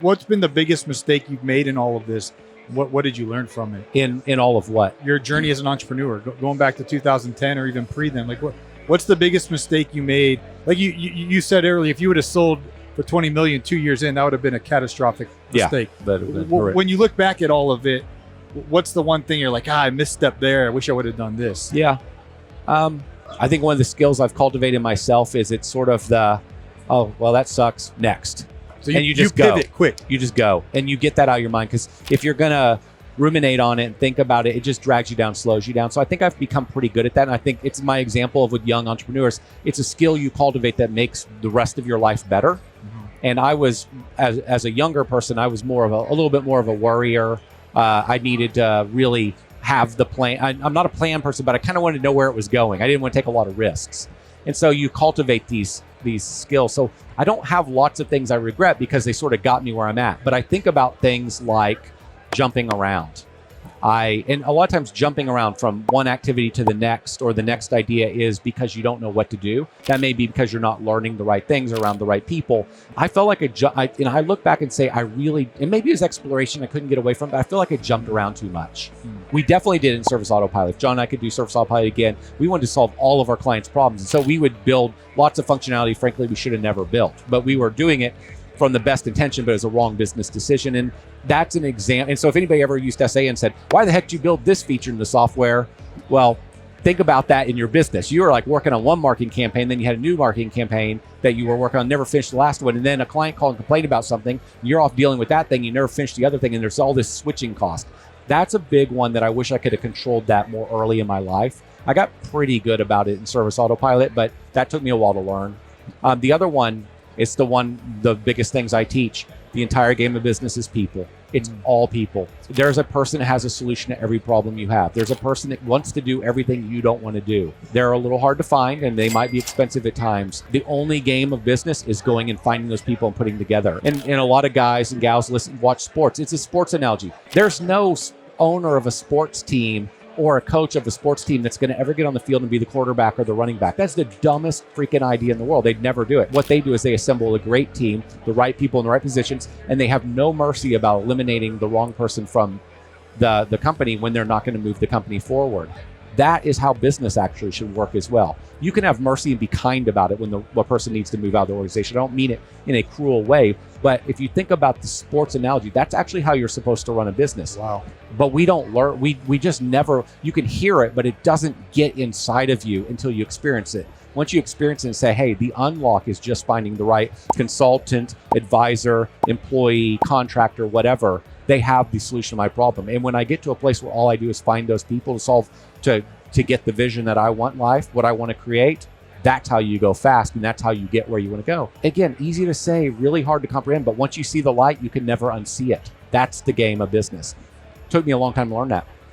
What's been the biggest mistake you've made in all of this? What did you learn from it? In all of what? Your journey as an entrepreneur, going back to 2010 or even pre then. Like what's the biggest mistake you made? Like you said earlier, if you would have sold for 20 million 2 years in, that would have been a catastrophic mistake. Yeah, when you look back at all of it, what's the one thing you're like, I misstepped there. I wish I would have done this. Yeah. I think one of the skills I've cultivated myself is it's sort of the, oh, well, that sucks. Next. So and you just pivot quick. You just go and you get that out of your mind, because if you're going to ruminate on it and think about it, it just drags you down, slows you down. So I think I've become pretty good at that. And I think it's my example of with young entrepreneurs. It's a skill you cultivate that makes the rest of your life better. Mm-hmm. And I was, as a younger person, I was more of a little bit more of a worrier. I needed to really have the plan. I'm not a plan person, but I kind of wanted to know where it was going. I didn't want to take a lot of risks. And so you cultivate these skills. So I don't have lots of things I regret because they sort of got me where I'm at. But I think about things like jumping around. And a lot of times jumping around from one activity to the next, or the next idea, is because you don't know what to do. That may be because you're not learning the right things around the right people. I felt like I look back and say, and maybe it was exploration I couldn't get away from, but I feel like I jumped around too much. We definitely did in Service Autopilot. If John and I could do Service Autopilot again, we wanted to solve all of our clients' problems. And so we would build lots of functionality, frankly, we should have never built. But we were doing it from the best intention, but it was a wrong business decision. And that's an example. And so if anybody ever used SA and said, why the heck did you build this feature in the software? Well, think about that in your business. You were like working on one marketing campaign, then you had a new marketing campaign that you were working on, never finished the last one. And then a client called and complained about something. You're off dealing with that thing. You never finished the other thing. And there's all this switching cost. That's a big one that I wish I could have controlled that more early in my life. I got pretty good about it in Service Autopilot, but that took me a while to learn. The other one, it's the biggest things I teach. The entire game of business is people. It's all people. There's a person that has a solution to every problem you have. There's a person that wants to do everything you don't want to do. They're a little hard to find and they might be expensive at times. The only game of business is going and finding those people and putting together. And a lot of guys and gals watch sports. It's a sports analogy. There's no owner of a sports team or a coach of a sports team that's going to ever get on the field and be the quarterback or the running back. That's the dumbest freaking idea in the world. They'd never do it. What they do is they assemble a great team, the right people in the right positions, and they have no mercy about eliminating the wrong person from the company when they're not going to move the company forward. That is how business actually should work as well. You can have mercy and be kind about it when the person needs to move out of the organization. I don't mean it in a cruel way, but if you think about the sports analogy, that's actually how you're supposed to run a business. Wow. But we don't learn, we just never, you can hear it, but it doesn't get inside of you until you experience it. Once you experience it and say, hey, the unlock is just finding the right consultant, advisor, employee, contractor, whatever, they have the solution to my problem. And when I get to a place where all I do is find those people to get the vision that I want in life, what I want to create, that's how you go fast, and that's how you get where you want to go. Again, easy to say, really hard to comprehend, but once you see the light, you can never unsee it. That's the game of business. It took me a long time to learn that.